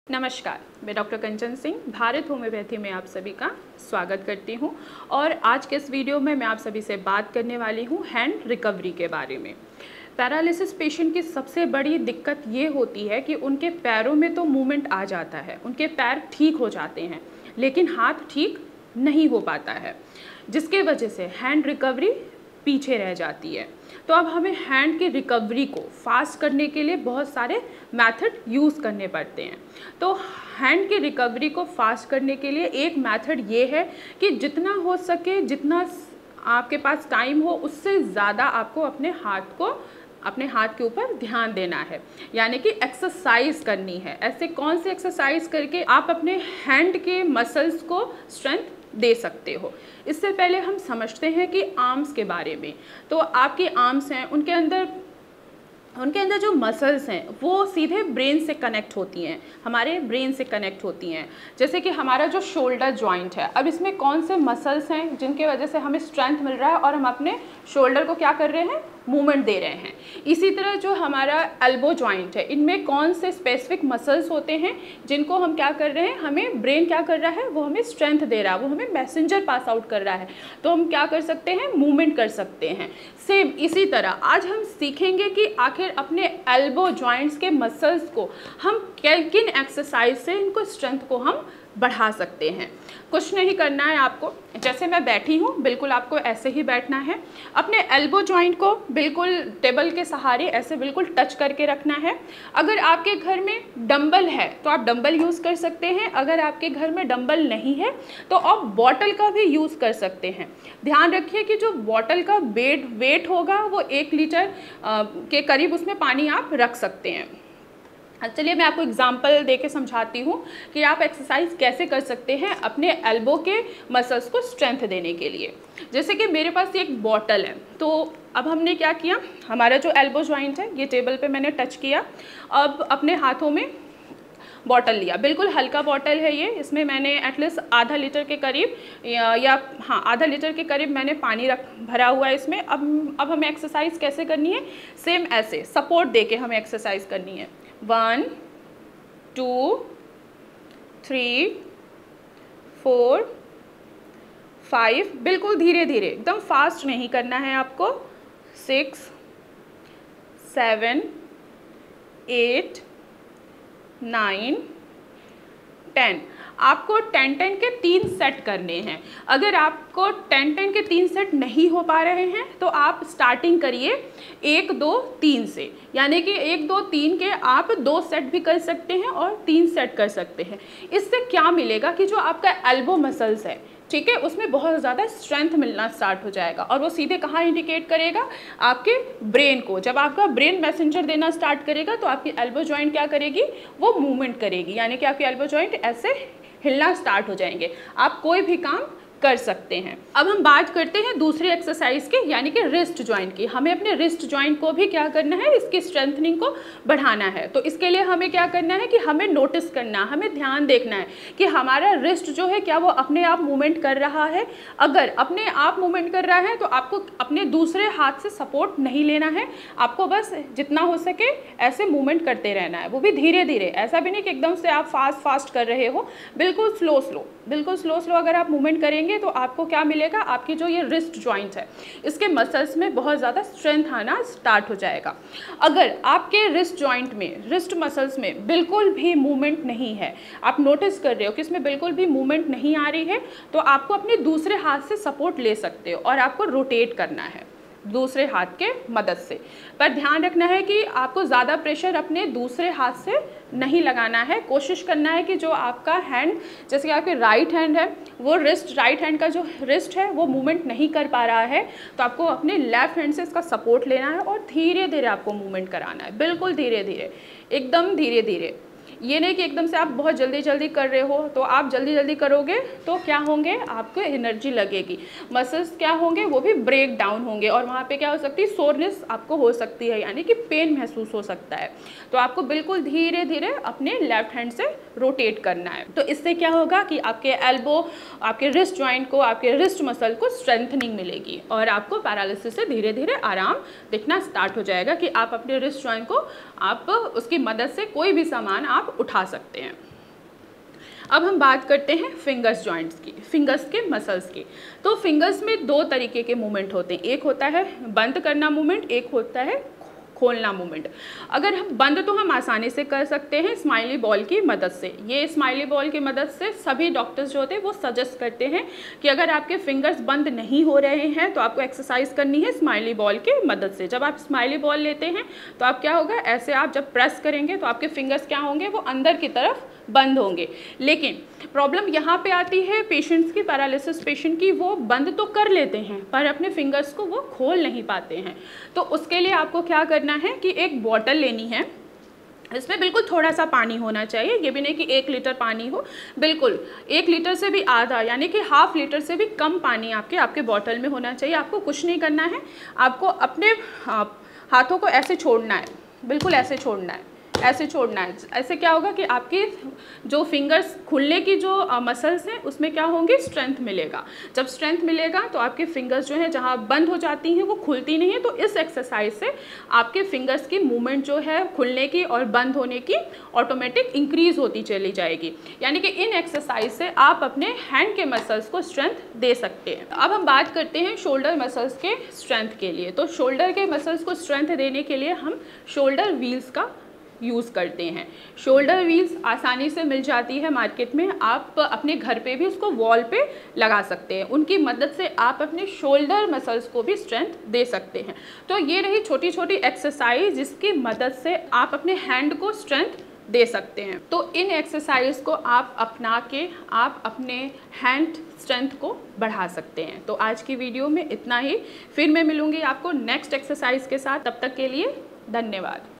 नमस्कार, मैं डॉक्टर कंचन सिंह भारत होम्योपैथी में आप सभी का स्वागत करती हूं। और आज के इस वीडियो में मैं आप सभी से बात करने वाली हूं हैंड रिकवरी के बारे में। पैरालिसिस पेशेंट की सबसे बड़ी दिक्कत ये होती है कि उनके पैरों में तो मूवमेंट आ जाता है, उनके पैर ठीक हो जाते हैं, लेकिन हाथ ठीक नहीं हो पाता है, जिसके वजह से हैंड रिकवरी पीछे रह जाती है। तो अब हमें हैंड की रिकवरी को फास्ट करने के लिए बहुत सारे मेथड यूज़ करने पड़ते हैं। तो हैंड की रिकवरी को फास्ट करने के लिए एक मेथड ये है कि जितना हो सके, जितना आपके पास टाइम हो, उससे ज़्यादा आपको अपने हाथ के ऊपर ध्यान देना है, यानी कि एक्सरसाइज करनी है। ऐसे कौन सी एक्सरसाइज करके आप अपने हैंड के मसल्स को स्ट्रेंथ दे सकते हो। इससे पहले हम समझते हैं कि आर्म्स के बारे में। तो आपकी आर्म्स हैं, उनके अंदर जो मसल्स हैं वो सीधे ब्रेन से कनेक्ट होती हैं, हमारे ब्रेन से कनेक्ट होती हैं। जैसे कि हमारा जो शोल्डर जॉइंट है, अब इसमें कौन से मसल्स हैं जिनके वजह से हमें स्ट्रेंथ मिल रहा है और हम अपने शोल्डर को क्या कर रहे हैं, मूवमेंट दे रहे हैं। इसी तरह जो हमारा एल्बो जॉइंट है, इनमें कौन से स्पेसिफिक मसल्स होते हैं जिनको हम क्या कर रहे हैं, हमें ब्रेन क्या कर रहा है, वो हमें स्ट्रेंथ दे रहा है, वो हमें मैसेंजर पास आउट कर रहा है, तो हम क्या कर सकते हैं, मूवमेंट कर सकते हैं। सेम इसी तरह आज हम सीखेंगे कि आखिर अपने एल्बो जॉइंट्स के मसल्स को हम किन एक्सरसाइज से इनको स्ट्रेंथ को हम बढ़ा सकते हैं। कुछ नहीं करना है आपको, जैसे मैं बैठी हूँ बिल्कुल आपको ऐसे ही बैठना है। अपने एल्बो जॉइंट को बिल्कुल टेबल के सहारे ऐसे बिल्कुल टच करके रखना है। अगर आपके घर में डंबल है तो आप डंबल यूज़ कर सकते हैं, अगर आपके घर में डंबल नहीं है तो आप बॉटल का भी यूज़ कर सकते हैं। ध्यान रखिए कि जो बॉटल का वेट होगा वो 1 लीटर के करीब उसमें पानी आप रख सकते हैं। चलिए मैं आपको एग्जांपल देके समझाती हूँ कि आप एक्सरसाइज कैसे कर सकते हैं अपने एल्बो के मसल्स को स्ट्रेंथ देने के लिए। जैसे कि मेरे पास एक बॉटल है, तो अब हमने क्या किया, हमारा जो एल्बो जॉइंट है ये टेबल पे मैंने टच किया। अब अपने हाथों में बॉटल लिया, बिल्कुल हल्का बॉटल है ये, इसमें मैंने एटलीस्ट आधा लीटर के करीब आधा लीटर के करीब मैंने पानी भरा हुआ है इसमें। अब हमें एक्सरसाइज कैसे करनी है, सेम ऐसे सपोर्ट दे के हमें एक्सरसाइज करनी है। 1 2 3 4 5, बिल्कुल धीरे धीरे, एकदम फास्ट नहीं करना है आपको। 6 7 8 9 10, आपको 10-10 के 3 सेट करने हैं। अगर आपको 10-10 के 3 सेट नहीं हो पा रहे हैं तो आप स्टार्टिंग करिए 1 2 3 से, यानी कि 1 2 3 के आप 2 सेट भी कर सकते हैं और 3 सेट कर सकते हैं। इससे क्या मिलेगा कि जो आपका एल्बो मसल्स है, ठीक है, उसमें बहुत ज़्यादा स्ट्रेंथ मिलना स्टार्ट हो जाएगा और वो सीधे कहाँ इंडिकेट करेगा, आपके ब्रेन को। जब आपका ब्रेन मैसेंजर देना स्टार्ट करेगा तो आपकी एल्बो जॉइंट क्या करेगी, वो मूवमेंट करेगी, यानी कि आपकी एल्बो जॉइंट ऐसे हिलना स्टार्ट हो जाएंगे, आप कोई भी काम कर सकते हैं। अब हम बात करते हैं दूसरी एक्सरसाइज की, यानी कि रिस्ट जॉइंट की। हमें अपने रिस्ट जॉइंट को भी क्या करना है, इसकी स्ट्रेंथनिंग को बढ़ाना है। तो इसके लिए हमें क्या करना है कि हमें नोटिस करना, हमें ध्यान देखना है कि हमारा रिस्ट जो है क्या वो अपने आप मूवमेंट कर रहा है। अगर अपने आप मूवमेंट कर रहा है तो आपको अपने दूसरे हाथ से सपोर्ट नहीं लेना है, आपको बस जितना हो सके ऐसे मूवमेंट करते रहना है, वो भी धीरे धीरे। ऐसा भी नहीं कि एकदम से आप फास्ट कर रहे हो, बिल्कुल स्लो अगर आप मूवमेंट करेंगे तो आपको क्या मिलेगा, आपकी जो ये रिस्ट जॉइंट है इसके मसल्स में बहुत ज़्यादा स्ट्रेंथ आना स्टार्ट हो जाएगा। अगर आपके रिस्ट जॉइंट में, रिस्ट मसल्स में बिल्कुल भी मूवमेंट नहीं है, आप नोटिस कर रहे हो कि इसमें बिल्कुल भी मूवमेंट नहीं आ रही है, तो आपको अपने दूसरे हाथ से सपोर्ट ले सकते हो और आपको रोटेट करना है दूसरे हाथ के मदद से। पर ध्यान रखना है कि आपको ज़्यादा प्रेशर अपने दूसरे हाथ से नहीं लगाना है। कोशिश करना है कि जो आपका हैंड, जैसे कि आपके राइट हैंड है, वो राइट हैंड का जो रिस्ट है वो मूवमेंट नहीं कर पा रहा है, तो आपको अपने लेफ्ट हैंड से इसका सपोर्ट लेना है और धीरे धीरे आपको मूवमेंट कराना है, बिल्कुल धीरे धीरे, एकदम धीरे धीरे। ये नहीं कि एकदम से आप बहुत जल्दी कर रहे हो, तो आप जल्दी करोगे तो क्या होंगे, आपको एनर्जी लगेगी, मसल्स क्या होंगे, वो भी ब्रेक डाउन होंगे और वहाँ पे क्या हो सकती है, सोरनेस आपको हो सकती है, यानी कि पेन महसूस हो सकता है। तो आपको बिल्कुल धीरे धीरे अपने लेफ्ट हैंड से रोटेट करना है। तो इससे क्या होगा कि आपके एल्बो, आपके रिस्ट जॉइंट को, आपके रिस्ट मसल को स्ट्रेंथनिंग मिलेगी और आपको पैरालिसिस से धीरे धीरे आराम दिखना स्टार्ट हो जाएगा कि आप अपने रिस्ट जॉइंट को, आप उसकी मदद से कोई भी सामान आप उठा सकते हैं। अब हम बात करते हैं फिंगर्स जॉइंट्स की, फिंगर्स के मसल्स की। तो फिंगर्स में दो तरीके के मूवमेंट होते हैं, एक होता है बंद करना मूवमेंट, एक होता है खोलना मूवमेंट। अगर हम बंद तो हम आसानी से कर सकते हैं स्माइली बॉल की मदद से। ये स्माइली बॉल की मदद से सभी डॉक्टर्स जो होते हैं वो सजेस्ट करते हैं कि अगर आपके फिंगर्स बंद नहीं हो रहे हैं तो आपको एक्सरसाइज करनी है स्माइली बॉल की मदद से। जब आप स्माइली बॉल लेते हैं तो आप क्या होगा, ऐसे आप जब प्रेस करेंगे तो आपके फिंगर्स क्या होंगे, वो अंदर की तरफ बंद होंगे। लेकिन प्रॉब्लम यहाँ पे आती है पेशेंट्स की, पैरालिसिस पेशेंट की, वो बंद तो कर लेते हैं पर अपने फिंगर्स को वो खोल नहीं पाते हैं। तो उसके लिए आपको क्या करना है कि एक बॉटल लेनी है, इसमें बिल्कुल थोड़ा सा पानी होना चाहिए, ये भी नहीं कि 1 लीटर पानी हो, बिल्कुल 1 लीटर से भी आधा यानी कि ½ लीटर से भी कम पानी आपके बॉटल में होना चाहिए। आपको कुछ नहीं करना है, आपको अपने हाथों को ऐसे छोड़ना है, बिल्कुल ऐसे छोड़ना है, ऐसे छोड़ना है। ऐसे क्या होगा कि आपकी जो फिंगर्स खुलने की जो मसल्स हैं उसमें क्या होंगे, स्ट्रेंथ मिलेगा। जब स्ट्रेंथ मिलेगा तो आपके फिंगर्स जो हैं जहाँ बंद हो जाती हैं वो खुलती नहीं है। तो इस एक्सरसाइज से आपके फिंगर्स की मूवमेंट जो है खुलने की और बंद होने की ऑटोमेटिक इंक्रीज होती चली जाएगी। यानी कि इन एक्सरसाइज से आप अपने हैंड के मसल्स को स्ट्रेंथ दे सकते हैं। अब हम बात करते हैं शोल्डर मसल्स के स्ट्रेंथ के लिए। तो शोल्डर के मसल्स को स्ट्रेंथ देने के लिए हम शोल्डर व्हील्स का यूज़ करते हैं। शोल्डर व्हील्स आसानी से मिल जाती है मार्केट में, आप अपने घर पे भी उसको वॉल पे लगा सकते हैं। उनकी मदद से आप अपने शोल्डर मसल्स को भी स्ट्रेंथ दे सकते हैं। तो ये रही छोटी छोटी एक्सरसाइज जिसकी मदद से आप अपने हैंड को स्ट्रेंथ दे सकते हैं। तो इन एक्सरसाइज को आप अपना के आप अपने हैंड स्ट्रेंथ को बढ़ा सकते हैं। तो आज की वीडियो में इतना ही, फिर मैं मिलूँगी आपको नेक्स्ट एक्सरसाइज के साथ। तब तक के लिए धन्यवाद।